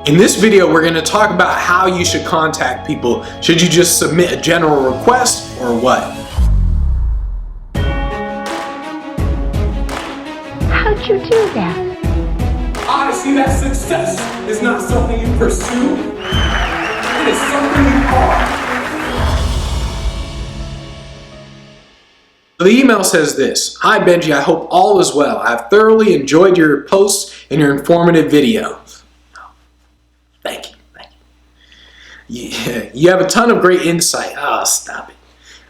In this video, we're going to talk about how you should contact people. Should you just submit a general request or what? How'd you do that? I see that success is not something you pursue, it is something you are. The email says this: "Hi Benji, I hope all is well. I've thoroughly enjoyed your posts and your informative videos." Thank you. You have a ton of great insight. Oh, stop it.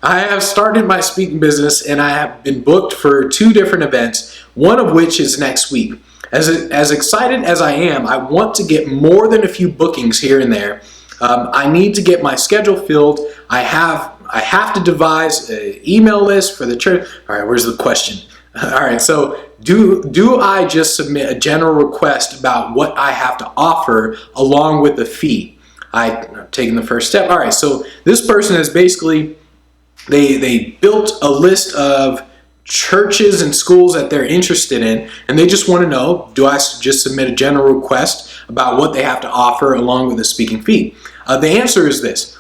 I have started my speaking business and I have been booked for 2 different events, one of which is next week. As excited as I am, I want to get more than a few bookings here and there. I need to get my schedule filled. I have to devise an email list for the church. All right, where's the question? All right, so do I just submit a general request about what I have to offer along with the fee? I'm taking the first step. All right, so this person is basically, they built a list of churches and schools that they're interested in, and they just want to know, do I just submit a general request about what they have to offer along with the speaking fee? The answer is this: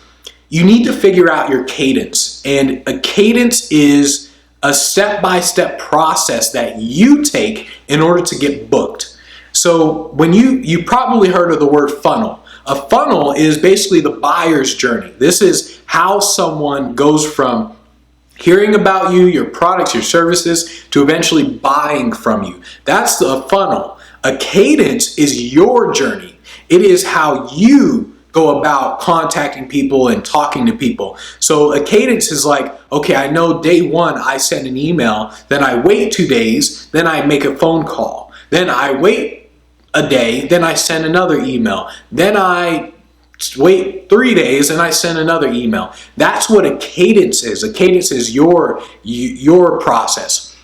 you need to figure out your cadence, and a cadence is a step-by-step process that you take in order to get booked. So when you probably heard of the word funnel. A funnel is basically the buyer's journey. This is how someone goes from hearing about you, your products, your services, to eventually buying from you. That's the funnel. A cadence is your journey. It is how you go about contacting people and talking to people. So a cadence is like, okay, I know day 1 I send an email, then I wait 2 days, then I make a phone call, then I wait a day, then I send another email, then I wait 3 days and I send another email. That's what a cadence is. A cadence is your process.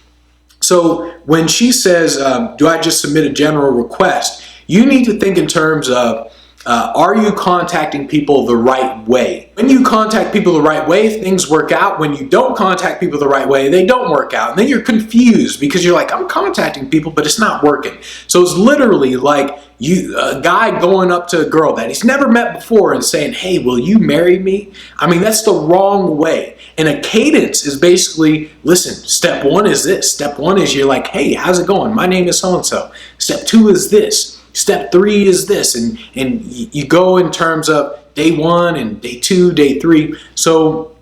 So when she says, do I just submit a general request? You need to think in terms of, are you contacting people the right way? When you contact people the right way, things work out. When you don't contact people the right way, they don't work out. And then you're confused because you're like, I'm contacting people, but it's not working. So it's literally like a guy going up to a girl that he's never met before and saying, hey, will you marry me? I mean, that's the wrong way. And a cadence is basically, listen, step 1 is this. Step 1 is you're like, hey, how's it going? My name is so-and-so. Step 2 is this. Step 3 is this, and you go in terms of day 1 and day 2, day 3. So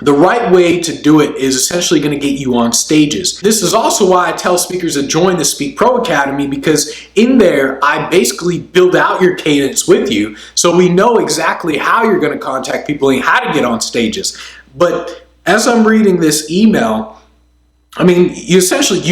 the right way to do it is essentially going to get you on stages. This is also why I tell speakers to join the Speak Pro Academy, because in there I basically build out your cadence with you, so we know exactly how you're going to contact people and how to get on stages. But as I'm reading this email, I mean, you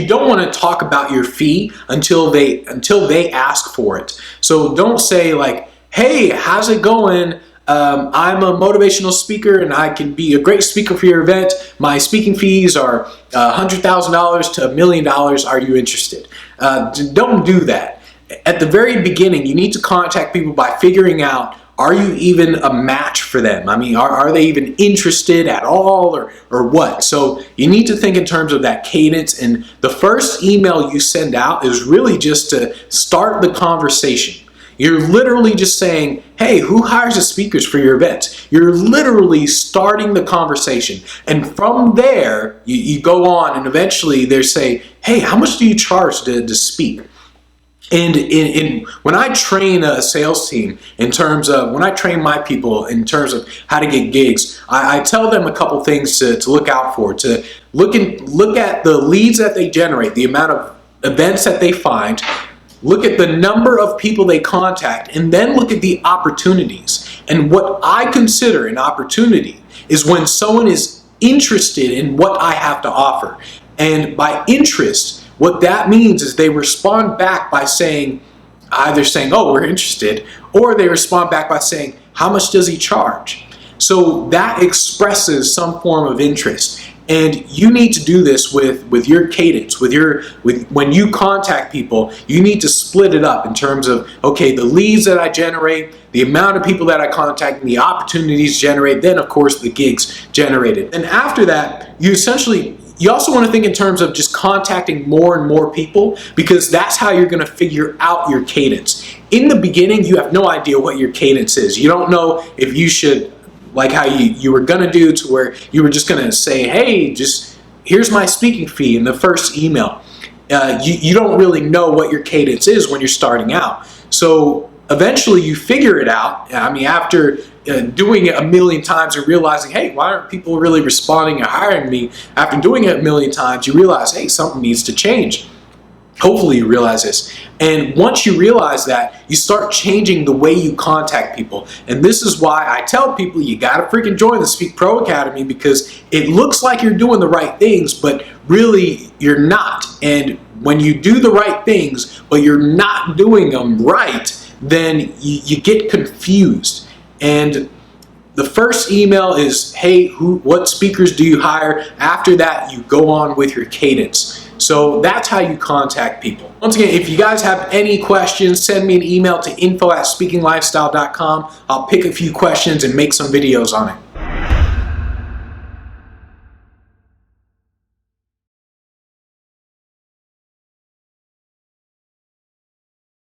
don't want to talk about your fee until they ask for it. So don't say like, hey, how's it going? I'm a motivational speaker and I can be a great speaker for your event. My speaking fees are $100,000 to $1 million. Are you interested? Don't do that. At the very beginning, you need to contact people by figuring out, are you even a match for them? I mean, are they even interested at all or what? So you need to think in terms of that cadence, and the first email you send out is really just to start the conversation. You're literally just saying, hey, who hires the speakers for your events? You're literally starting the conversation. And from there, you go on and eventually they say, hey, how much do you charge to speak? And when I train a sales team, when I train my people in terms of how to get gigs, I tell them a couple things to look out for, to look at the leads that they generate, the amount of events that they find, look at the number of people they contact, and then look at the opportunities. And what I consider an opportunity is when someone is interested in what I have to offer. And by interest, what that means is they respond back by either saying, oh, we're interested, or they respond back by saying, how much does he charge? So that expresses some form of interest. And you need to do this with your cadence, when you contact people, you need to split it up in terms of, okay, the leads that I generate, the amount of people that I contact, and the opportunities generate, then of course the gigs generated. And after that, you also want to think in terms of just contacting more and more people, because that's how you're going to figure out your cadence. in the beginning, you have no idea what your cadence is. You don't know if you should, like how you were gonna do, to where you were just gonna say, hey, just here's my speaking fee in the first email. You don't really know what your cadence is when you're starting out. So eventually you figure it out. I mean, after doing it a million times and realizing, hey, why aren't people really responding and hiring me? After doing it a million times, you realize, hey, something needs to change. Hopefully you realize this. And once you realize that, you start changing the way you contact people. And this is why I tell people you gotta freaking join the Speak Pro Academy, because it looks like you're doing the right things, but really you're not. And when you do the right things, but you're not doing them right, then you get confused. And the first email is, hey, what speakers do you hire? After that, you go on with your cadence. So that's how you contact people. Once again, if you guys have any questions, send me an email to info@speakinglifestyle.com. I'll pick a few questions and make some videos on it.